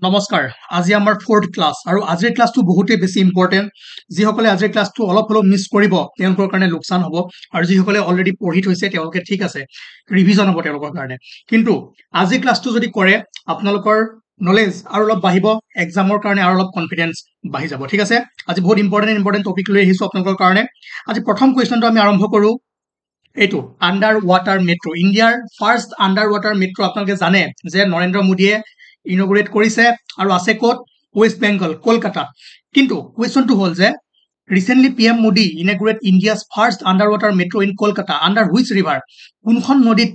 নমস্কাৰ আজি আমাৰ 4th ক্লাছ আৰু আজিৰ ক্লাছটো বহুতেই বেছি ইম্পৰ্টেন্ট যিসকলে আজিৰ ক্লাছটো অলপ হলেও মিছ কৰিব তেওঁলোকৰ কাৰণে লোকচান হ'ব আৰু যিসকলে অলৰেডি পঢ়ি থৈছে তেওঁলোকে ঠিক আছে ৰিভিজন হ'ব তেওঁলোকৰ কাৰণে কিন্তু আজি ক্লাছটো যদি কৰে আপোনালোকৰ নলেজ আৰু অলপ বাঢ়িব এক্সামৰ কাৰণে আৰু অলপ কনফিডেন্স বাঢ়ি যাব ঠিক আছে আজি বহুত ইম্পৰ্টেন্ট টপিক লৈ আহিছো আপোনালোকৰ কাৰণে আজি প্ৰথম কোৱেশ্চনটো আমি আৰম্ভ কৰো এইটো আন্ডাৰ ৱাটাৰ মেট্ৰো ইণ্ডিয়াৰ ফাৰ্ষ্ট আন্ডাৰ ৱাটাৰ মেট্ৰো আপোনালোকে জানে যে নৰেন্দ্ৰ মোদীয়ে ইনগ্ৰেট কৰিছে আৰু আছে কোট ওয়েস্ট বেংগল কলকাতা কিন্তু কোৱেশ্চনটো হল যে recently PM Modi inaugurate India's first under water metro in Kolkata under which river কোনখন নদীত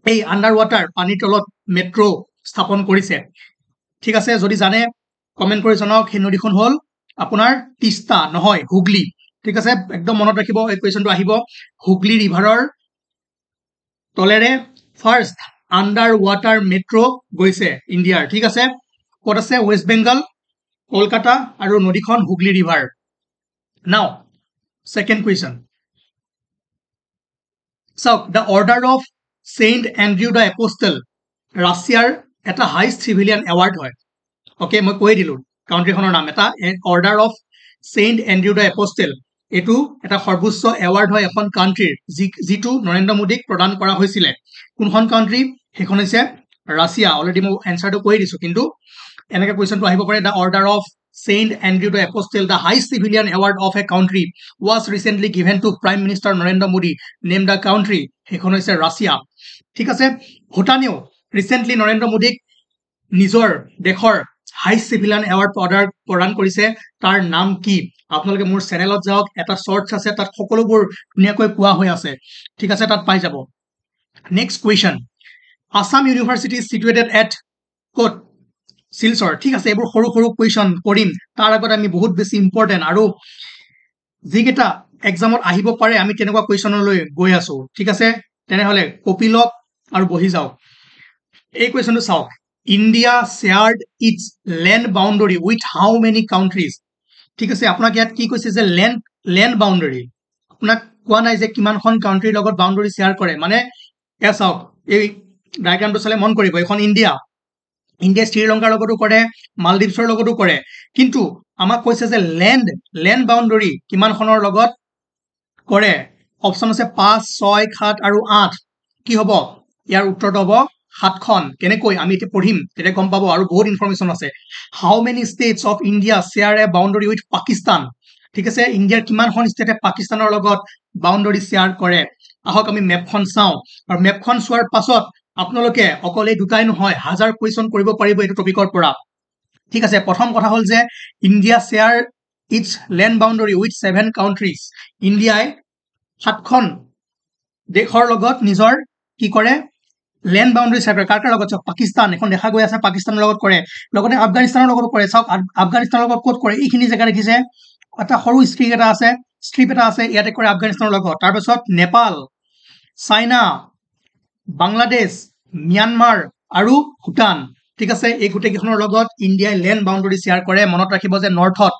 এই আন্ডাৰ ৱাটাৰ পানীৰ তলত মেট্ৰো স্থাপন কৰিছে ঠিক আছে যদি জানে কমেন্ট কৰি জনাওক সেই নদীখন হল আপোনাৰ তিস্তা নহয় হুগলি ঠিক আছে একদম মনত ৰাখিব এই কোৱেশ্চনটো আহিব হুগলি ৰিভাৰৰ তলেৰে ফাৰ্ষ্ট আন্ডাৰ ৱাটাৰ মেট্ৰো গৈছে ইণ্ডিয়াৰ ঠিক আছে ক'ত আছে ওয়েস্ট বেংগল কলকাতা আৰু নদীখন Hooghly river now second question চাওক the order of Saint Andrew the Apostle ৰাছিয়াৰ এটা হাইষ্ট চিভিলিয়ান এৱাৰ্ড হয় ওকে মই কৈ দিলো কাউন্ট্ৰিখনৰ নাম এটা order of Saint Andrew the Apostle এটো এটা সৰ্বোচ্চ এৱাৰ্ড হয় এখন কান্ট্ৰিৰ যিটো নৰেন্দ্ৰ মোদীক প্ৰদান কৰা হৈছিল কোনখন কান্ট্ৰি হেখন হৈছে ৰাছিয়া অলৰেডি মই এনসাৰটো কৈ দিছো কিন্তু এনেকা কোৱেশ্চনটো আহিব পাৰে the order of Saint Andrew the Apostle, the highest civilian award of a country, was recently given to Prime Minister Narendra Modi. Name the country. হেখন হৈছে ৰাছিয়া ঠিক আছে ভুটানেও ৰিসেন্টলি নৰেন্দ্ৰ মোদীক নিজৰ দেশৰ হাইষ্ট চিভিলিয়ান এৱাৰ্ড প্ৰদান কৰিছে তাৰ নাম কি আপোনালোকে মোৰ চেনেলত যাওক এটা শৰ্টস আছে তাত সকলোবোৰ ধুনীয়াকৈ কোৱা হৈ আছে ঠিক আছে তাত পাই যাব next question Assam University is situated at কোট Silsor ঠিক আছে এবোৰ সৰু সৰু কোৱেশ্চন কৰিম তাৰ আগত আমি বহুত বেছি ইম্পৰ্টেন্ট আৰু যিকেটা এক্সামত আহিব পাৰে আমি তেনেকুৱা কোৱেশ্চনলৈ গৈ আছো ঠিক আছে তেনেহলে কপি লক আৰু বহি যাওক এই কোৱেশ্চনটো চাওক India shared its land boundary with how many countries ঠিক আছে আপোনাক ইয়াত কি কৈছে যে ল্যান্ড বাউন্ডাৰী আপোনাক কোৱা নাই যে কিমানখন কাউন্ট্ৰিৰ লগত বাউন্ডাৰী শেয়াৰ কৰে মানে এ চাওক এই ডায়াগ্ৰামটো চালে মন কৰিব এখন ইণ্ডিয়া শ্ৰীলংকাৰ লগতো কৰে মালদ্বীপছৰ লগতো কৰে কিন্তু আমাক কৈছে যে ল্যান্ড বাউন্ডাৰী কিমানখনৰ লগত কৰে অপচন আছে 5 6 7 আৰু 8 কি হ'ব ইয়াৰ উত্তৰটো হ'ব 7খন কেনেকৈ আমি এতে পঢ়িম তেতে গম পাবো আৰু বহুত ইনফৰমেশন আছে how many states of India share a boundary with Pakistan ঠিক আছে ইণ্ডিয়াৰ কিমানখন ষ্টেটে পাকিস্তানৰ লগত বাউন্ডাৰী শেয়াৰ কৰে আহক আমি মেপখন চাও আৰু মেপখন চোৱাৰ পাছত আপোনালোকে অকলে দুটাই নহয় হাজাৰ কোৱেশ্চন কৰিব পাৰিব এই টপিকৰ পৰা ঠিক আছে প্ৰথম কথা হল যে India share its land boundary with 7 countries ইণ্ডিয়াই 7খন দেশৰ লগত নিজৰ কি কৰে ল্যান্ড বাউন্ডাৰী শেয়াৰ কৰে কাৰ লগত পাকিস্তান এখন দেখা গৈ আছে পাকিস্তানৰ লগত কৰে লগতে আফগানিস্তানৰ লগত কৰে চাওক আফগানিস্তানৰ লগত ক'ত কৰে এইখিনি জায়গা দেখিছে এটা সৰু স্ট্ৰিপ এটা আছে ইয়াতে কৰে আফগানিস্তানৰ লগত তাৰ পাছত নেপাল চাইনা বাংলাদেশ म्यांमार আৰু ভুটান ঠিক আছে এই গুটে কিখনৰ লগত ইণ্ডিয়াই ল্যান্ড বাউন্ডাৰী শেয়াৰ কৰে মনত ৰাখিব যে নৰ্থত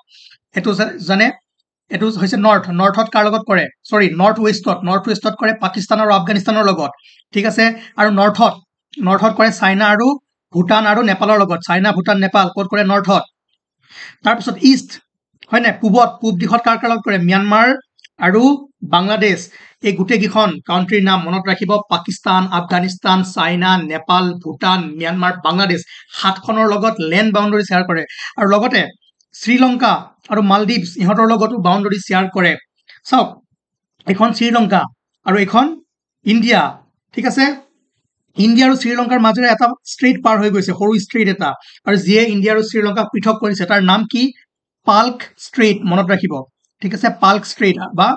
এটো জানে এটো হৈছে নৰ্থত কাৰ লগত কৰে সৰি নৰ্থ ওয়েষ্টত কৰে পাকিস্তান আৰু আফগানিস্তানৰ লগত ঠিক আছে আৰু নৰ্থত কৰে চাইনা আৰু ভুটান আৰু নেপালৰ লগত চাইনা ভুটান নেপাল ক'ত কৰে নৰ্থত তাৰ পিছত ইষ্ট হয় না পূব দিশত কাৰ লগত কৰে म्यांमार আৰু বাংলাদেশ এই গুটে কিখন কাউন্ট্ৰিৰ নাম মনত ৰাখিব পাকিস্তান আফগানিস্তান চাইনা নেপাল ভুটান म्यांमार বাংলাদেশ 7খনৰ লগত ল্যান্ড বাউন্ডাৰী শেয়াৰ কৰে আৰু লগতে শ্ৰীলংকা আৰু মালদ্বীপছ ইহঁতৰ লগতো বাউন্ডাৰী শেয়াৰ কৰে চাওক এখন শ্ৰীলংকা আৰু এখন ইণ্ডিয়া ঠিক আছে ইণ্ডিয়া আৰু শ্ৰীলংকাৰ মাজেৰে এটা ষ্ট্ৰেইট পাৰ হৈ গৈছে সৰু ষ্ট্ৰেইট এটা আৰু যিয়ে ইণ্ডিয়া আৰু শ্ৰীলংকা পৃথক কৰিছে তাৰ নাম কি পাল্ক ষ্ট্ৰেইট মনত ৰাখিব ঠিক আছে পাল্ক ষ্ট্ৰেইট বা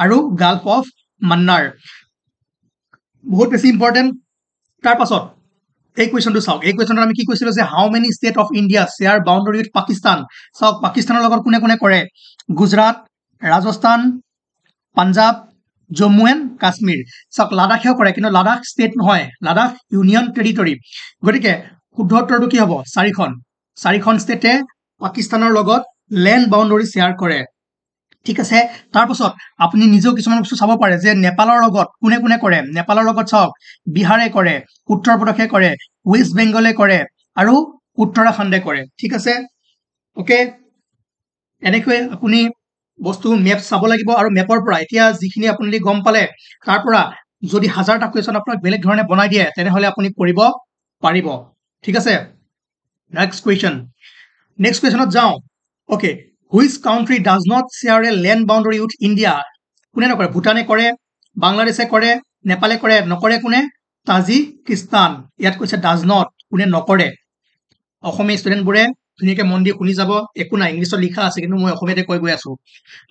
আৰু গালফ অফ মান্নাৰ বহুত বেছি ইম্পৰ্টেন্ট তাৰ পাছত এই কোৱেশ্চনটো চাওক এই কোৱেশ্চনত আমি কি কৈছিল যে how many state of India share boundary with Pakistan চাওক পাকিস্তানৰ লগত কোনে কৰে গুজৰাট ৰাজস্থান পাঞ্জাব জম্মু এণ্ড কাশ্মীৰ চাওক লাডাখেও কৰে কিন্তু লাডাখ ষ্টেট নহয় লাডাখ ইউনিয়ন টেৰিটৰি গতিকে শুদ্ধ উত্তৰটো কি হ'ব 4খন ষ্টেটে পাকিস্তানৰ লগত ল্যান্ড বাউন্ডাৰী শেয়াৰ কৰে ঠিক আছে তাৰ পাছত আপুনি নিজেও কিছুমান বস্তু চাব পাৰে যে নেপালৰ লগত কোনে কৰে নেপালৰ লগত চাওক বিহাৰে কৰে উত্তৰ প্ৰদেশে কৰে ওয়েস্ট বেংগলে কৰে আৰু উত্তৰাখণ্ডে কৰে ঠিক আছে ওকে এনেকৈ আপুনি বস্তু মেপ চাব লাগিব আৰু মেপৰ পৰা এতিয়া যিখিনি আপুনি গম পালে তাৰ পৰা যদি হাজাৰটা কুৱেশ্যন আপোনাক বেলেগ ধৰণে বনাই দিয়ে তেনেহলে আপুনি কৰিব পাৰিব ঠিক আছে নেক্সট কুৱেশ্যনত যাওঁ okay which country does not share A land boundary with India কোনে নকৰে ভূটানে কৰে বাংলাদেশে কৰে নেপালে কৰে নকৰে কোনে তাজিকিস্তান ইয়াত কৈছে ডাজ নট কোনে নকৰে অসমীয়া ষ্টুডেণ্টবোৰে ধুনীয়াকৈ মন দি শুনি যাব একো নাই ইংলিছত লিখা আছে কিন্তু মই অসমীয়াতে কৈ গৈ আছো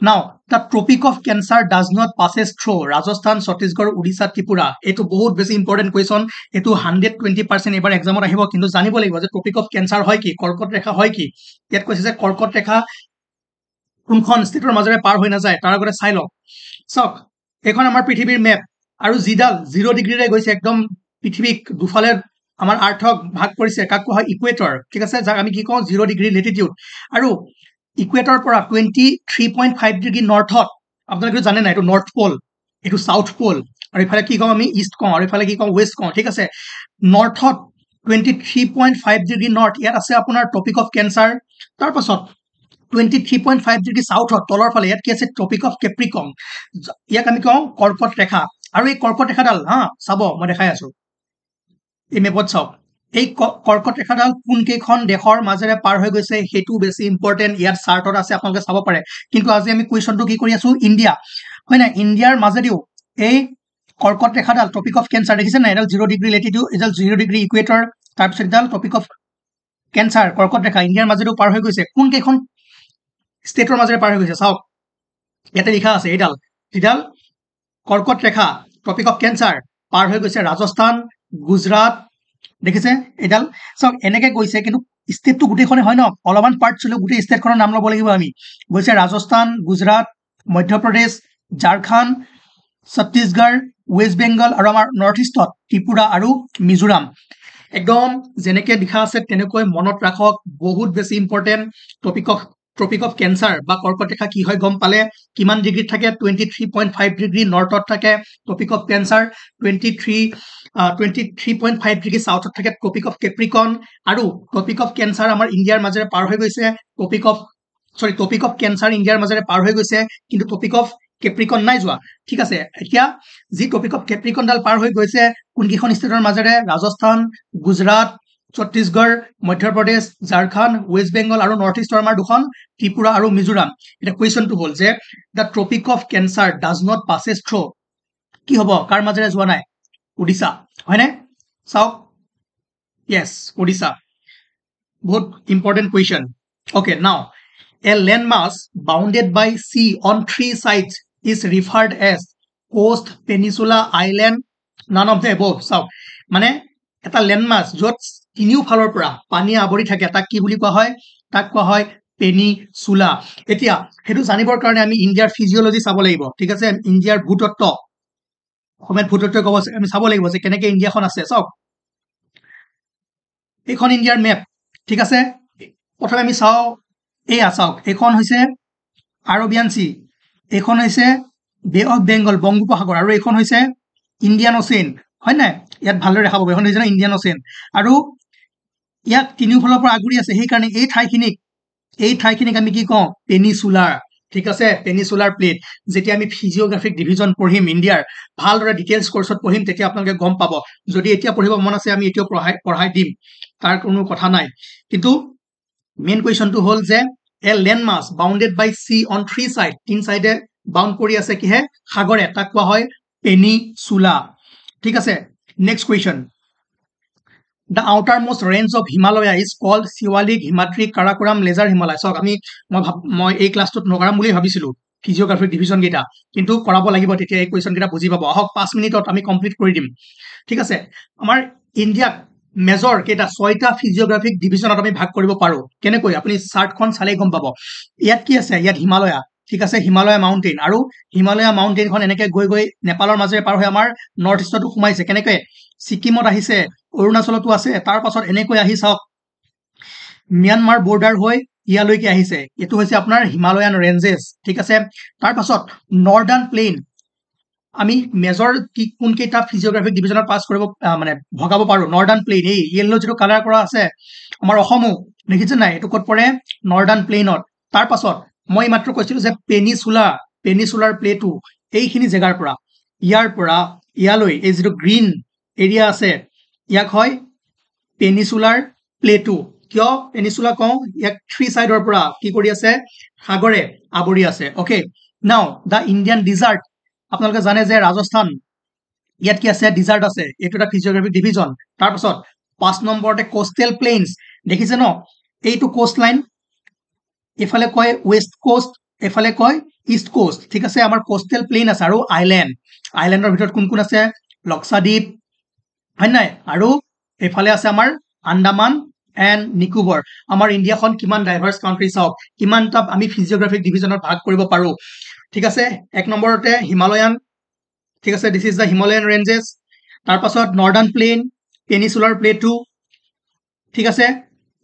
নাও the tropic of cancer does not passes through Rajasthan Chhattisgarh Orissa Tripura এইটো বহুত বেছি ইম্পৰ্টেণ্ট কুৱেশ্যন এইটো 120% এবাৰ এক্সামত আহিব কিন্তু জানিব লাগিব যে ট্ৰপিক অফ কেঞ্চাৰ হয় কি কৰ্কট ৰেখা হয় কি ইয়াত কৈছে যে কৰ্কট ৰেখা কোনখন ষ্টেটৰ মাজেৰে পাৰ হৈ নাযায় তাৰ আগতে চাই লওক চাওক এইখন আমাৰ পৃথিৱীৰ মেপ আৰু যিডাল 0 ডিগ্ৰীৰে গৈছে একদম পৃথিৱীক দুফালে আমাৰ আৰ্থক ভাগ কৰিছে কাক কোৱা হয় ইকুৱেটৰ ঠিক আছে যাক আমি কি কওঁ 0 ডিগ্ৰী লেটিটিউড আৰু ইকুৱেটৰ পৰা 23.5 ডিগ্ৰী নৰ্থত আপোনালোকে জানে নাই এইটো নৰ্থ পল এইটো সাউথ পল আৰু ইফালে কি কওঁ আমি ইষ্ট কওঁ আৰু ইফালে কি কওঁ ৱেষ্ট কওঁ ঠিক আছে নৰ্থত 23.5 ডিগ্ৰী নৰ্থ ইয়াত আছে আপোনাৰ টপিক অফ কেঞ্চাৰ তাৰ পাছত 23.5 ডিগ্ৰী সাউথত তলৰ ফালে ইয়াত কি আছে টপিক অফ কেপ্ৰিকন ইয়াক আমি কওঁ কৰ্কট ৰেখা আৰু এই কৰ্কট ৰেখাডাল চাব মই দেখাই আছো এই মেপত চাওক এই কৰ্কট ৰেখাডাল কোন কেইখন দেশৰ মাজেৰে পাৰ হৈ গৈছে সেইটো বেছি ইম্পৰ্টেণ্ট ইয়াত চাৰ্টত আছে আপোনালোকে চাব পাৰে কিন্তু আজি আমি কুৱেশ্যনটো কি কৰি আছো ইণ্ডিয়া হয় না ইণ্ডিয়াৰ মাজেদিও এই কৰ্কট ৰেখাডাল টপিক অফ কেঞ্চাৰ দেখিছে না এডাল 0 ডিগ্ৰী লেটিটিউড এডাল 0 ডিগ্ৰী ইকুৱেটৰ তাৰপিছত এডাল টপিক অফ কেঞ্চাৰ কৰ্কট ৰেখা ইণ্ডিয়াৰ মাজেদিও পাৰ হৈ গৈছে কোন কেইখন ষ্টেটৰ মাজেৰে পাৰ হৈ গৈছে চাওক ইয়াতে লিখা আছে এইডাল যিডাল কৰ্কট ৰেখা টপিক অফ কেঞ্চাৰ পাৰ হৈ গৈছে ৰাজস্থান গুজৰাট দেখিছে এইডাল চাওক এনেকে গৈছে কিন্তু ষ্টেটটো গোটেইখনে হয় ন অলপমান পাৰ্ট চলিও গোটেই ষ্টেটখনৰ নাম ল'ব লাগিব আমি গৈছে ৰাজস্থান গুজৰাট মধ্যপ্ৰদেশ ঝাৰখণ্ড ছত্তীশগড় ৱেষ্ট বেংগল আৰু আমাৰ নৰ্থ ইষ্টত ত্ৰিপুৰা আৰু মিজোৰাম একদম যেনেকে লিখা আছে তেনেকৈ মনত ৰাখক বহুত বেছি ইম্পৰ্টেণ্ট টপিক অফ কেঞ্চাৰ বা কৰ্কট ৰেখা কি হয় গম পালে কিমান ডিগ্ৰীত থাকে 23.5 ডিগ্ৰী নৰ্থত থাকে টপিক অফ কেঞ্চাৰ 23.5 ডিগ্ৰী সাউথত থাকে টপিক অফ কেপ্ৰিকন আৰু টপিক অফ কেঞ্চাৰ আমাৰ ইণ্ডিয়াৰ মাজেৰে পাৰ হৈ গৈছে টপিক অফ কেঞ্চাৰ ইণ্ডিয়াৰ মাজেৰে পাৰ হৈ গৈছে কিন্তু টপিক অফ কেপ্ৰিকন নাই যোৱা ঠিক আছে এতিয়া যি টপিক অফ কেপ্ৰিকনডাল পাৰ হৈ গৈছে কোনকেইখন ষ্টেটৰ মাজেৰে ৰাজস্থান গুজৰাট ছত্তীশগড় মধ্যপ্ৰদেশ ঝাৰখণ্ড ৱেষ্ট বেংগল আৰু নৰ্থ ইষ্টৰ আমাৰ দুখন ত্ৰিপুৰা আৰু মিজোৰাম এটা কুৱেশ্যনটো হ'ল যে the tropic of cancer does not passes through কি হ'ব কাৰ মাজেৰে যোৱা নাই উৰিষ্যা হয়নে চাওক য়েছ উৰিষ্যা বহুত important question okay now a land mass bounded by sea on 3 sides is referred as coast peninsula island none of the above চাওক মানে এটা লেণ্ড মাছ য'ত তিনিওফালৰ পৰা পানী আৱৰি থাকে তাক কি বুলি কোৱা হয় পেনিচুলা এতিয়া সেইটো জানিবৰ কাৰণে আমি ইণ্ডিয়াৰ ফিজিঅলজি চাব লাগিব ঠিক আছে ইণ্ডিয়াৰ ভূতত্ত্ব অসমীয়াত ভূতত্ত্বই ক'ব আমি চাব লাগিব যে কেনেকে ইণ্ডিয়াখন আছে চাওক এইখন ইণ্ডিয়াৰ মেপ ঠিক আছে প্ৰথমে আমি চাওঁ এয়া চাওক এইখন হৈছে আৰবিয়ান চি এইখন হৈছে বে অফ বেংগল বংগোপসাগৰ আৰু এইখন হৈছে ইণ্ডিয়ান অ'চেন হয় নাই ইয়াত ভালদৰে দেখা পাব এইখন হৈছে ইণ্ডিয়ান অ'চেন আৰু ইয়াক তিনিওফালৰ পৰা আগুৰি আছে সেইকাৰণে এই ঠাইখিনিক আমি কি কওঁ পেনিচুলাৰ ঠিক আছে পেনিচুলাৰ প্লেট যেতিয়া আমি ফিজিঅ'গ্ৰাফিক ডিভিজন পঢ়িম ইণ্ডিয়াৰ ভালদৰে ডিটেইলছ কোৰ্চত পঢ়িম তেতিয়া আপোনালোকে গম পাব যদি এতিয়া পঢ়িব মন আছে আমি এতিয়াও পঢ়াই দিম তাৰ কোনো কথা নাই কিন্তু মেইন কুৱেশ্যনটো হ'ল যে a land mass bounded by sea on 3 sides 3 চাইডে বাউণ্ড কৰি আছে কিহে সাগৰে তাক কোৱা হয় পেনিচুলা ঠিক আছে next question The outermost range of Himalaya is called Siwalik, Himatrik, Karakoram, Lesser Himalaya. So মই এই ক্লাছটোত নকৰাম বুলি ভাবিছিলো ফিজিঅ'গ্ৰাফিক ডিভিজন কেইটা কিন্তু কৰাব লাগিব তেতিয়া এই কুৱেশ্যন কেইটা বুজি পাব আহক 5 মিনিটত আমি কমপ্লিট কৰি দিম ঠিক আছে আমাৰ ইণ্ডিয়াত মেজৰ কেইটা 6টা ফিজিঅ'গ্ৰাফিক ডিভিজনত আমি ভাগ কৰিব পাৰো কেনেকৈ আপুনি চাৰ্টখন চালেই গম পাব ইয়াত কি আছে ইয়াত হিমালয়া ঠিক আছে হিমালয়া মাউণ্টেইন আৰু হিমালয়া মাউণ্টেইনখন এনেকৈ গৈ নেপালৰ মাজেৰে পাৰ হৈ আমাৰ নৰ্থ ইষ্টতো সোমাইছে কেনেকৈ ছিকিমত আহিছে অৰুণাচলতো আছে তাৰ পাছত এনেকৈ আহি চাওক ম্যানমাৰ বৰ্ডাৰ হৈ ইয়ালৈকে আহিছে এইটো হৈছে আপোনাৰ হিমালয়ান ৰেঞ্জেছ ঠিক আছে তাৰ পাছত নৰ্দাৰ্ণ প্লেইন আমি মেজৰ কি কোন কেইটা ফিজিওগ্ৰাফিক ডিভিজনত পাছ কৰিব মানে ভগাব পাৰো নৰ্দাৰ্ণ প্লেইন এই য়েল্লো যেটো কালাৰ কৰা আছে আমাৰ অসমো দেখিছে নাই এটো কত পৰে নৰ্দাৰ্ণ প্লেইনত তাৰ পাছত মই মাত্ৰ কৈছিলো যে পেনিসুলাৰ প্লেটু এইখিনি জেগাৰ পৰা ইয়াৰ পৰা ইয়ালৈ এই যেটো গ্ৰীন এৰিয়া আছে ইয়াক হয় পেনিসুলাৰ প্লেটু কিয় পেনিসুলা কওঁ ইয়াক থ্ৰী সাইডৰ পৰা কি কৰি আছে সাগৰে আৱৰি আছে ওকে নাও দা ইণ্ডিয়ান ডিজাৰ্ট আপোনালোকে জানে যে ৰাজস্থান ইয়াত কি আছে ডিজাৰ্ট আছে এইটো এটা ফিজিওগ্ৰাফিক ডিভিজন তাৰ পাছত 5 নম্বৰতে কোষ্টেল প্লেইনছ দেখিছে ন এইটো কোষ্ট লাইন এফালে কয় ওয়েস্ট কোষ্ট এফালে কয় ইষ্ট কোষ্ট ঠিক আছে আমাৰ কোষ্টেল প্লেইন আছে আৰু আইল্যান্ডৰ ভিতৰত কোন কোন আছে লক্ষাদ্বীপ হয় নাই আৰু এফালে আছে আমাৰ আন্দামান এণ্ড নিকোবৰ আমাৰ ইণ্ডিয়াখন কিমান ডাইভাৰ্স কান্ট্ৰি চাওক কিমানটা আমি ফিজিওগ্ৰাফিক ডিভিজনত ভাগ কৰিব পাৰো ঠিক আছে এক নম্বৰতে হিমালয়ান ঠিক আছে this is the Himalayan ranges তাৰ পাছত নৰ্দাৰ্ণ প্লেইন পেনিসুলাৰ প্লেটু ঠিক আছে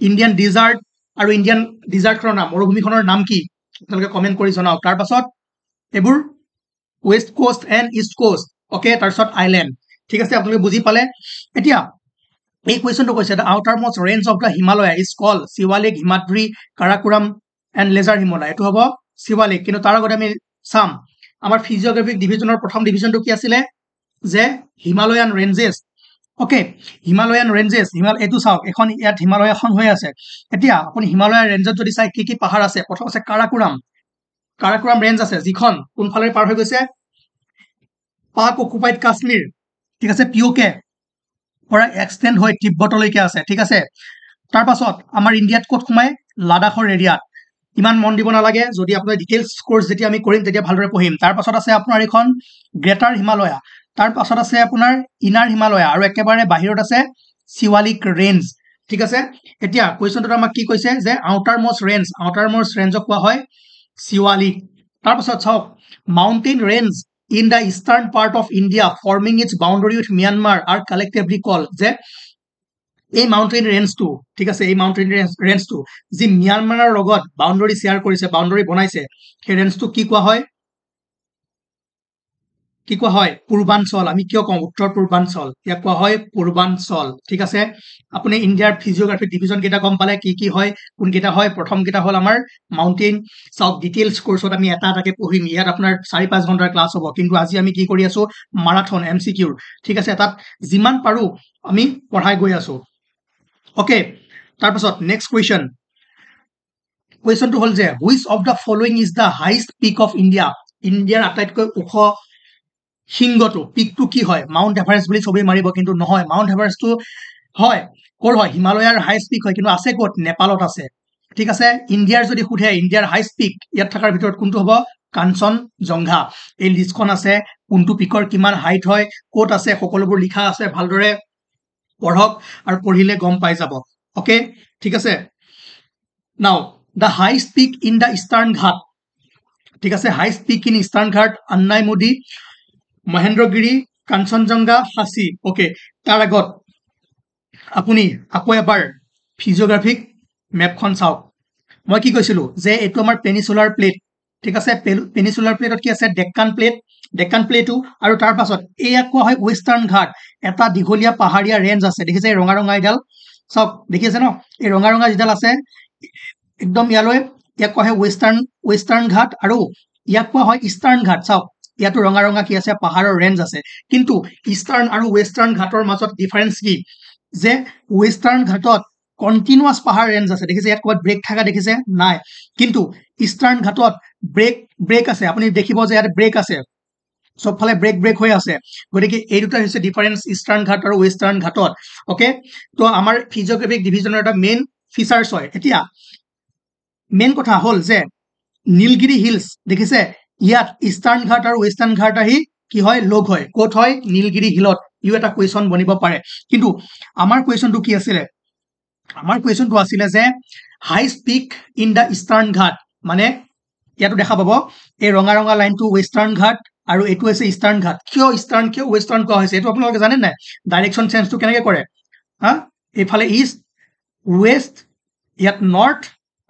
ইণ্ডিয়ান ডিজাৰ্ট আৰু ইণ্ডিয়ান ডিজাৰ্টখনৰ নাম মৰুভূমিখনৰ নাম কি আপোনালোকে কমেন্ট কৰি জনাওক তাৰ পাছত এবোৰ west coast and east coast okay তাৰ পাছত আইল্যান্ড ঠিক আছে আপোনালোকে বুজি পালে এতিয়া এই কোৱেশ্চনটো কৈছে the outermost range of the Himalaya is call Shivalik Himadri Karakoram and lesser Himalaya এইটো হ'ব শিৱালিক কিন্তু তাৰ আগতে আমি চাম আমাৰ ফিজিওগ্ৰাফিক ডিভিজনৰ প্ৰথম ডিভিজনটো কি আছিলে যে Himalayan ranges okay Himalayan ranges এইটো চাওক এখন ইয়াত হিমালয় এখন হৈ আছে এতিয়া আপুনি হিমালয়ান ৰেঞ্জত যদি চাই কি কি পাহাৰ আছে প্ৰথম আছে কাৰাকোৰাম ৰেঞ্জ আছে যিখন কোনফালে পাৰ হৈ গৈছে পাক অকুপাইড কাশ্মীৰ ঠিক আছে পিওকে পৰা এক্সটেন্ড হৈ তিব্বতলৈকে আছে ঠিক আছে তাৰ পাছত আমাৰ ইণ্ডিয়াত ক'ত সোমাই লাডাখৰ এৰিয়াত ইমান মন দিব নালাগে যদি আপোনাৰ ডিটেইলছ কোৰ্স যেতিয়া আমি কৰিম তেতিয়া ভালদৰে পঢ়িম তাৰ পাছত আছে আপোনাৰ এখন গ্ৰেটাৰ হিমালয়া তাৰ পাছত আছে আপোনাৰ ইনাৰ হিমালয়া আৰু একেবাৰে বাহিৰত আছে শিৱালিক ৰেঞ্জ ঠিক আছে এতিয়া কোৱেশ্চনটো আমাক কি কৈছে যে আউটাৰ মোষ্ট ৰেঞ্জক কোৱা হয় শিৱালিক তাৰ পাছত চাওক mountain range in the eastern part of India forming its boundary with Myanmar are collectively called যে এই মাউণ্টেইন ৰেঞ্জটো ঠিক আছে এই মাউণ্টেইন ৰেঞ্জটো যি ম্যানমাৰৰ লগত বাউণ্ডাৰী শেয়াৰ কৰিছে বাউণ্ডাৰী বনাইছে সেই ৰেঞ্জটো কি কোৱা হয় পূৰ্বাঞ্চল আমি কিয় কওঁ উত্তৰ পূৰ্বাঞ্চল ইয়াক কোৱা হয় পূৰ্বাঞ্চল ঠিক আছে আপুনি ইণ্ডিয়াৰ ফিজিওগ্ৰাফিক ডিভিজন কেইটা গম পালে কি হয় কোন কেইটা হয় প্ৰথম কেইটা হ'ল আমাৰ মাউণ্টেইন চাওক ডিটেইলছ কোৰ্সত আমি এটা এটাকে পঢ়িম ইয়াত আপোনাৰ 4-5 ঘণ্টাৰ ক্লাছ হ'ব কিন্তু আজি আমি কি কৰি আছো মাৰাথন এমসিকিউৰ ঠিক আছে তাত যিমান পাৰো আমি পঢ়াই গৈ আছো ওকে তাৰ পাছত নেক্সট কুৱেশ্চনটো হ'ল যে which of the following is the highest peak of ইণ্ডিয়াৰ আটাইতকৈ ওখ সিংহটো পিকটো কি হয় মাউণ্ট এভাৰেষ্ট বুলি ছবি মাৰিব কিন্তু নহয় মাউণ্ট এভাৰেষ্টটো হয় ক'ৰ হয় হিমালয়াৰ হাইষ্ট পিক হয় কিন্তু আছে ক'ত নেপালত আছে ঠিক আছে ইণ্ডিয়াৰ যদি সুধে ইণ্ডিয়াৰ হাইষ্ট পিক ইয়াত থকাৰ ভিতৰত কোনটো হ'ব কাঞ্চনজংঘা এই লিষ্টখন আছে কোনটো পিকৰ কিমান হাইট হয় ক'ত আছে সকলোবোৰ লিখা আছে ভালদৰে পঢ়ক আৰু পঢ়িলে গম পাই যাব ওকে ঠিক আছে now the highest peak in the eastern ghat ঠিক আছে হাইষ্ট পিক ইন ইষ্টাৰ্ণ ঘাট আন্নাইমুডি মহেন্দ্ৰগিৰি কাঞ্চনজংঘা হাসি ওকে তাৰ আগত আপুনি আকৌ এবাৰ ফিজিওগ্ৰাফিক মেপখন চাওক মই কি কৈছিলো যে এইটো আমাৰ পেনিসুলাৰ প্লেট ঠিক আছে পেনিসুলাৰ প্লেটত কি আছে ডেক্কান প্লেটু আৰু তাৰ পাছত এয়া কোৱা হয় ওয়েষ্টাৰ্ণ ঘাট এটা দীঘলীয়া পাহাৰীয়া ৰেঞ্জ আছে দেখিছে ৰঙা এডাল চাওক দেখিছে ন এই ৰঙা যিডাল আছে একদম ইয়ালৈ ইয়াক কোৱা হয় ওয়েষ্টাৰ্ণ ঘাট আৰু ইয়াক কোৱা হয় ইষ্টাৰ্ণ ঘাট চাওক ইয়াতো ৰঙা কি আছে পাহাৰৰ ৰেঞ্জ আছে কিন্তু ইষ্টাৰ্ণ আৰু ওয়েষ্টাৰ্ণ ঘাটৰ মাজত ডিফাৰেন্স কি যে ওয়েষ্টাৰ্ণ ঘাটত কন্টিনিউয়াস পাহাৰ ৰেঞ্জ আছে দেখিছে ইয়াত ক'ত ব্ৰেক থাকা দেখিছে নাই কিন্তু ইষ্টাৰ্ণ ঘাটত ব্ৰেক আছে আপুনি দেখিব যে ইয়াত ব্ৰেক আছে সবফালে ব্ৰেক হৈ আছে গতিকে এই দুটা হৈছে ডিফাৰেন্স ইষ্টাৰ্ণ ঘাট আৰু ওয়েষ্টাৰ্ণ ঘাটত ওকে তো আমাৰ ফিজিওগ্ৰাফিক ডিভিজনৰ এটা মেইন ফিচাৰ্স হয় এতিয়া মেইন কথা হ'ল যে নীলগিৰি হিলছ দেখিছে ইয়াত ইষ্টাৰ্ণ ঘাট আৰু ওয়েষ্টাৰ্ণ ঘাট আহি কি হয় লগ হয় ক'ত হয় নীলগিৰি হিলত ইউ এটা কুৱেশ্যন বনিব পাৰে কিন্তু আমাৰ কুৱেশ্যনটো কি আছিলে আমাৰ কুৱেশ্যনটো আছিলে যে highest peak in the eastern ঘাট মানে ইয়াতো দেখা পাব এই ৰঙা লাইনটো ওয়েষ্টাৰ্ণ ঘাট আৰু এইটো হৈছে ইষ্টাৰ্ণ ঘাট কিয় ইষ্টাৰ্ণ কিয় ওয়েষ্টাৰ্ণ কোৱা হৈছে এইটো আপোনালোকে জানে নাই ডাইৰেকশ্যন চেঞ্জটো কেনেকৈ কৰে এইফালে ইষ্ট ওয়েষ্ট ইয়াত নৰ্থ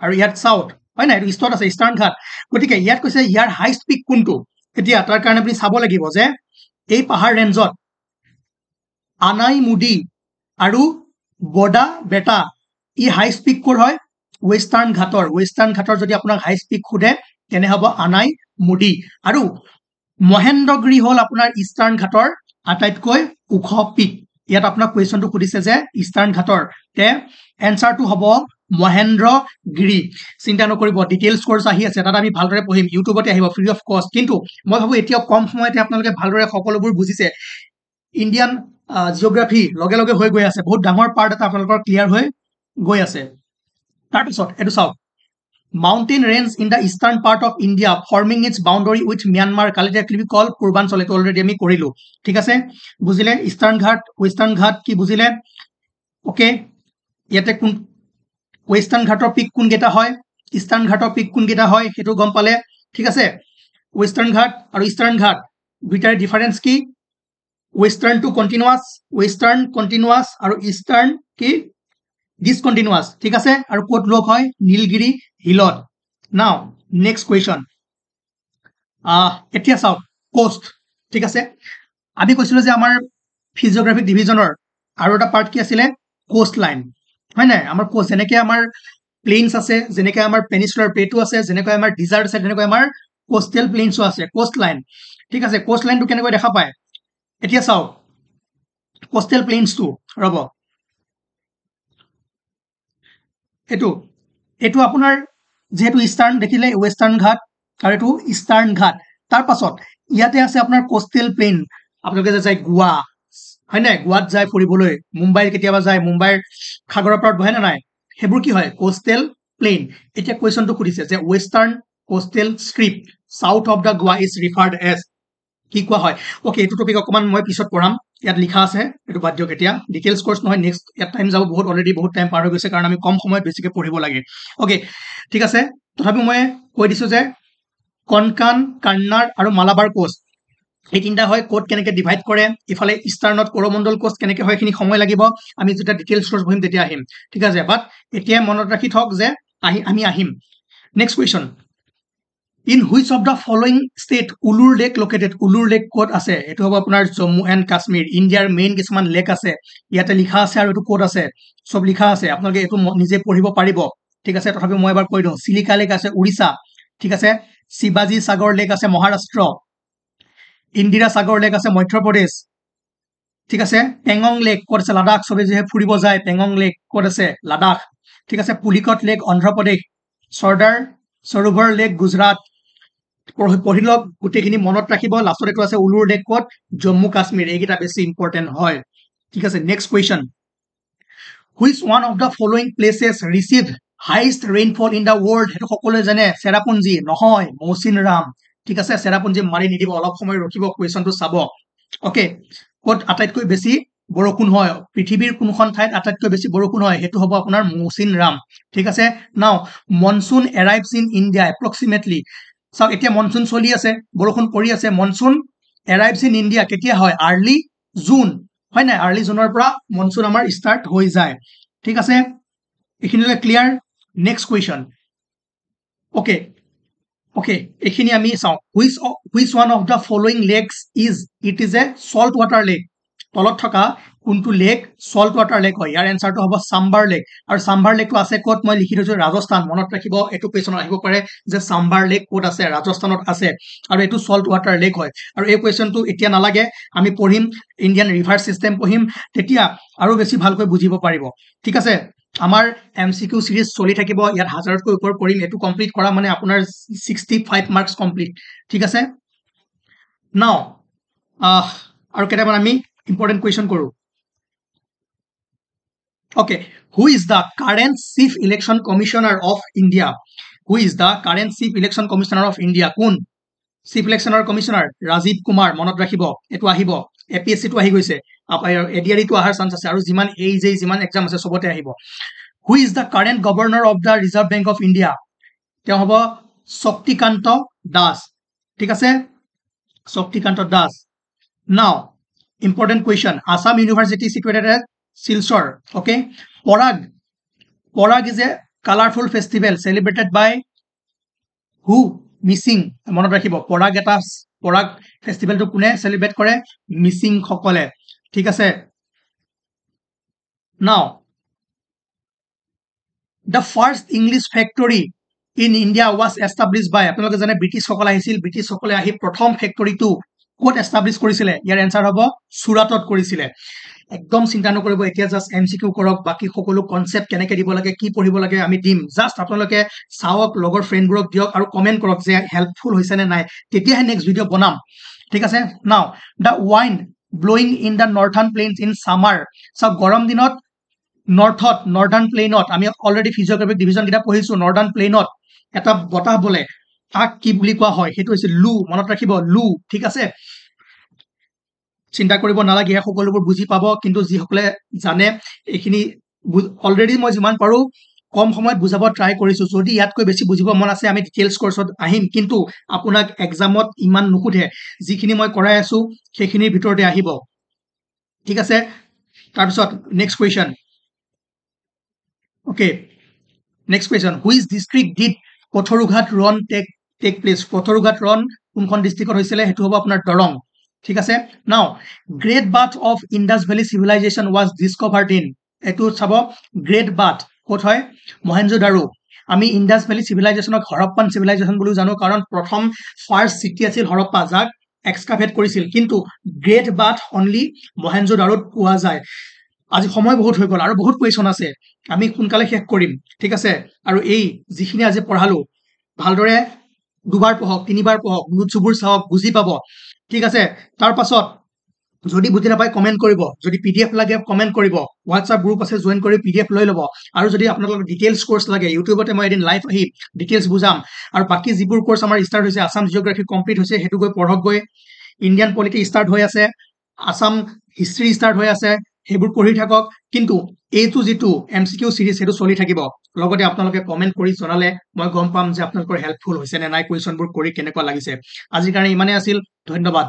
আৰু ইয়াত সাউথ হয় না এইটো ইষ্টত আছে ইষ্টাৰ্ণ ঘাট গতিকে ইয়াত কৈছে ইয়াৰ হাইষ্ট পিক কোনটো এতিয়া তাৰ কাৰণে আপুনি চাব লাগিব যে এই পাহাৰ ৰেঞ্জত আনাই মুডি আৰু বডা বেটা ই হাইষ্ট পিক ক'ৰ হয় ৱেষ্টাৰ্ণ ঘাটৰ যদি আপোনাক হাইষ্ট পিক সোধে তেনে হ'ব আনাই মুডি আৰু মহেন্দ্ৰগিৰি হ'ল আপোনাৰ ইষ্টাৰ্ণ ঘাটৰ আটাইতকৈ ওখ পিক ইয়াত আপোনাক কুৱেশ্যনটো সুধিছে যে ইষ্টাৰ্ণ ঘাটৰ তে এনসাৰটো হ'ব মহেন্দ্ৰগিৰি চিন্তা নকৰিব ডিটেইলছ কোৰ্স আহি আছে তাত আমি ভালদৰে পঢ়িম ইউটিউবতে আহিব ফ্ৰী অফ কষ্ট কিন্তু মই ভাবো এতিয়া কম সময়তে আপোনালোকে ভালদৰে সকলোবোৰ বুজিছে ইণ্ডিয়ান জিঅ'গ্ৰাফি লগে লগে হৈ গৈ আছে বহুত ডাঙৰ পাৰ্ট এটা আপোনালোকৰ ক্লিয়াৰ হৈ গৈ আছে তাৰপিছত এইটো চাওক mountain range in the eastern part of India forming its boundary with Myanmar collectively called Purbanchal eto already ami korilu thik ase bujile eastern ghat western ghat ki bujile okay yate kun western ghator peak kun geta hoy eastern ghator peak kun geta hoy hetu gom pale thik ase western ghat aru eastern ghat duitar difference ki western to continuous aru eastern ki discontinuous ঠিক আছে আৰু coat লক হয় নীলগিৰি হিলত নাও next question এতিয়া চাওক coast ঠিক আছে আমি কৈছিলো যে আমাৰ ফিজিওগ্ৰাফিক ডিভিজনৰ আৰু এটা পাৰ্ট কি আছিল কোষ্ট লাইন হয় না আমাৰ কোষ্ট যেনেকৈ আমাৰ প্লেইনছ আছে যেনেকৈ আমাৰ পেনিনচুলাৰ প্লেটো আছে যেনেকৈ আমাৰ ডিজাৰ্ট আছে যেনেকৈ আমাৰ কোষ্টেল প্লেইনছো আছে কোষ্ট লাইন ঠিক আছে কোষ্ট লাইনটো কেনেকৈ দেখা পায় এতিয়া চাওক কোষ্টেল প্লেইনছটো ৰব এটো আপোনাৰ যেহেতু ইষ্টাৰ্ণ দেখিলে ওয়েষ্টাৰ্ণ ঘাট আৰু এটো ইষ্টাৰ্ণ ঘাট তাৰ পাছত ইয়াতে আছে আপোনাৰ কোষ্টেল প্লেইন আপোনালোকে যে যায় গোৱা হয় না গোৱাত যায় ফুৰিবলৈ মুম্বাইৰ কেতিয়াবা যায় মুম্বাইৰ সাগৰৰ পাৰত বহে না নাই হেবোৰ কি হয় কোষ্টেল প্লেইন এতিয়া কোৱেশ্যনটো খুদিছে যে western coastal strip south of the Goa is referred as কি কোৱা হয় ওকে এটো টপিক অকমান মই পিছত পঢ়াম ইয়াত লিখা আছে এটো বাদ দিয়ক এতিয়া ডিটেইলছ কোৰ্স নহয় নেক্সট ইয়াত টাইম যাব বহুত অলৰেডি বহুত টাইম পাৰ হৈ গৈছে কাৰণ আমি কম সময়ত বেছিকৈ পঢ়িব লাগে ওকে ঠিক আছে তথাপি মই কৈ দিছো যে কনকান কান্নাৰ আৰু মালাবাৰ কোষ্ট এই তিনটা হয় কোড কেনেকৈ ডিভাইড কৰে ইফালে ইষ্টাৰ্ণত কৰমণ্ডল কোষ্ট কেনেকৈ হয় খিনি সময় লাগিব আমি যেটা ডিটেইলছ কোৰ্স বহিম তেতিয়া আহিম ঠিক আছে বাট এতিয়া মনত ৰাখি থক যে আমি আহিম next question In which of the following state Ulur Lake located? Ulur Lake ক'ত আছে এটো হ'ব আপোনাৰ জম্মু এণ্ড কাশ্মীৰ ইণ্ডিয়াৰ মেইন কিছুমান লেক আছে ইয়াতে লিখা আছে আৰু এটো ক'ত আছে সব লিখা আছে আপোনালোকে এটো নিজে পঢ়িব পাৰিব ঠিক আছে তথাপি মই এবাৰ কৈ দিওঁ চিলিকা লেক আছে উৰিষ্যা ঠিক আছে শিৱাজী সাগৰ লেক আছে মহাৰাষ্ট্ৰ ইন্দিৰা সাগৰ লেক আছে মধ্যপ্ৰদেশ ঠিক আছে পেংগং লেক ক'ত আছে লাডাখ সবে যে ফুৰিব যায় পেংগং লেক ক'ত আছে লাডাখ ঠিক আছে পুলিকট লেক অন্ধ্ৰপ্ৰদেশ সৰ্দাৰ সৰোবৰ লেক গুজৰাট পঢ়িলক গুটেখিনি মনত ৰাখিব লাষ্টত এটো আছে উলুৰ লেক ক'ত জম্মু কাশ্মীৰ এইগিটা বেছি ইম্পৰ্টেন্ট হয় ঠিক আছে next question which one of the following places received highest rainfall in the world হেতু সকলোৱে জানে চেৰাপুঞ্জি নহয় মৌচিনৰাম ঠিক আছে চেৰাপুঞ্জি মাৰি নিদিব অলপ সময় ৰখিব কোৱেশ্চনটো চাব ওকে ক'ত আটাইতকৈ বেছি বৰষুণ হয় পৃথিৱীৰ কোনখন ঠাইত আটাইতকৈ বেছি বৰষুণ হয় হেতু হ'ব আপোনাৰ মৌচিনৰাম ঠিক আছে নাও monsoon arrives in India approximately চাওক এতিয়া মনসুন চলি আছে বৰষুণ পৰি আছে মনসুন arrives in India কেতিয়া হয় আৰ্লি জুন হয় না আৰ্লি জুনৰ পৰা মনসুন আমাৰ স্টাৰ্ট হৈ যায় ঠিক আছে এখিনিলে ক্লিয়াৰ নেক্সট কোৱেশ্চন ওকে এখিনি আমি চাও which one of the following lakes it is a salt water lake তলত থকা কোনটো লেক সল্ট ওয়াটাৰ লেক হয় ইয়াৰ এনসাৰটো হ'ব সাম্বাৰ লেক আৰু সাম্বাৰ লেকটো আছে ক'ত মই লিখি দিছো ৰাজস্থান মনত ৰাখিব এটো কোৱেশ্চন আহিব পাৰে যে সাম্বাৰ লেক ক'ত আছে ৰাজস্থানত আছে আৰু এটো সল্ট ওয়াটাৰ লেক হয় আৰু এই কোৱেশ্চনটো এতিয়া নালাগে আমি পঢ়িম ইণ্ডিয়ান ৰিভাৰ সিস্টেম পঢ়িম তেতিয়া আৰু বেছি ভালকৈ বুজিব পাৰিব ঠিক আছে আমাৰ এমসিকিউ সিৰিজ চলি থাকিব ইয়াত হাজাৰতকৈ ওপৰ কৰিম এটো কমপ্লিট কৰা মানে আপোনাৰ 65 মাৰ্কস কমপ্লিট ঠিক আছে নাও আৰু কেটামান আমি important question কৰো okay who is the current chief election commissioner of India কোন chief election commissioner Rajiv Kumar মনত ৰাখিব এটো আহিব APSC টো আহি গৈছে ADRE টো আহাৰ চান্স আছে আৰু যিমান যিমান এক্সাম আছে সবতে আহিব who is the current governor of the Reserve Bank of India তেওঁ হ'ব শক্তিকান্ত দাস ঠিক আছে Shaktikanta Das now important question Assam University situated at Silchar okay Porag is a colorful festival celebrated by who missing মনত ৰাখিব Porag পৰাগ ফেষ্টিভেলটো কোনে সেলিব্ৰেট কৰে মিচিং সকলে ঠিক আছে নাও the first English factory in India was established by আপোনালোকে জানে ব্ৰিটিছ সকল আহিছিল ব্ৰিটিছ সকলে আহি প্ৰথম ফেক্টৰীটো ক'ত এষ্টাব্লিছ কৰিছিলে ইয়াৰ এনসাৰ হ'ব সুৰাটত কৰিছিলে একদম চিন্তা নকৰিব এতিয়া জাস্ট এমসিকিউ কৰক বাকি সকলো কনসেপ্ট কেনেকৈ দিব লাগে কি পঢ়িব লাগে আমি দিম জাস্ট আপোনালোকে চাওক লগৰ ফ্ৰেণ্ডবোৰক দিয়ক আৰু কমেন্ট কৰক যে হেল্পফুল হৈছে নে নাই তেতিয়াহে নেক্সট ভিডিও বনাম ঠিক আছে now da wind blowing in the northern plains in summer সব গৰম দিনত নৰ্থত নৰ্দাৰ্ণ প্লেইনত আমি অলৰেডি ফিজিঅগ্ৰাফিক ডিভিজন কিটা পঢ়িছো নৰ্দাৰ্ণ প্লেইনত এটা বতাহ বলে তাক কি বুলি কোৱা হয় হেতু হৈছে লু মনত ৰাখিব লু ঠিক আছে চিন্তা কৰিব নালাগে সকলোবোৰ বুজি পাব কিন্তু যি সকলে জানে এখিনি অলৰেডি মই যিমান পাৰো কম সময়ত বুজাব ট্ৰাই কৰিছো যদি ইয়াতকৈ বেছি বুজিব মন আছে আমি ডিটেইলছ কোৰ্সত আহিম কিন্তু আপোনাক এক্সামত ইমান নুকুধে যিখিনি মই কৰাই আছো সেইখিনিৰ ভিতৰতে আহিব ঠিক আছে তাৰপিছত next question Okay. Next question. Which district did Kothorughat run take place? Kothorughat run কোনখন ডিস্ট্ৰিক্টত হৈছিলে হেতু হ'ব আপোনাৰ দৰং ঠিক আছে now great bath of Indus valley civilization was discovered in এটু চাব গ্ৰেট বাথ ক'ত হয় মহেঞ্জোদাৰো আমি ইন্দাস ভ্যালি সিভিলাইজেশনক হৰপ্পান সিভিলাইজেশন বুলি জানো কাৰণ প্ৰথম ফাৰ্স্ট সিটি আছিল হৰপ্পা যাক এক্সকাভেট কৰিছিল কিন্তু গ্ৰেট বাথ অনলি মহেঞ্জোদাৰোত পোৱা যায় আজি সময় বহুত হৈ গল আৰু বহুত কোৱেশ্চন আছে আমি সোনকালে শেষ কৰিম ঠিক আছে আৰু এই যিখিনি আজি পঢ়ালো ভালদৰে দুবাৰ পঢ়ক তিনিবাৰ পঢ়ক নোটছবোৰ চাওক বুজি পাব ঠিক আছে তাৰ পাছত যদি বুজি নাপায় কমেন্ট কৰিব যদি পিডিএফ লাগে কমেন্ট কৰিব হোৱাটসঅ্যাপ গ্ৰুপ আছে জয়েন কৰি পিডিএফ লৈ ল'ব আৰু যদি আপোনালোকক ডিটেইলছ কোৰ্স লাগে ইউটিউবতে মই এদিন লাইভ আহি ডিটেইলছ বুজাম আৰু বাকি যিবোৰ কোৰ্স আমাৰ ষ্টাৰ্ট হৈছে আসাম জিওগ্ৰাফি কমপ্লিট হৈছে হেতু গৈ পঢ়ক গৈ ইন্ডিয়ান পলিটি ষ্টাৰ্ট হৈ আছে আসাম হিষ্ট্ৰী ষ্টাৰ্ট হৈ আছে হেবুৰ পঢ়ি থাকক কিন্তু এইটো যেটো এমসিকিউ সিৰিজ হেতু চলি থাকিব লগতে আপোনালোকে কমেন্ট কৰি জনালে মই গম পাম যে আপোনালোকৰ হেল্পফুল হৈছে নে নাই কোৱেশ্চনবোৰ কৰি কেনেকুৱা লাগিছে আজিৰ কাৰণে ইমানে আছিল ধন্যবাদ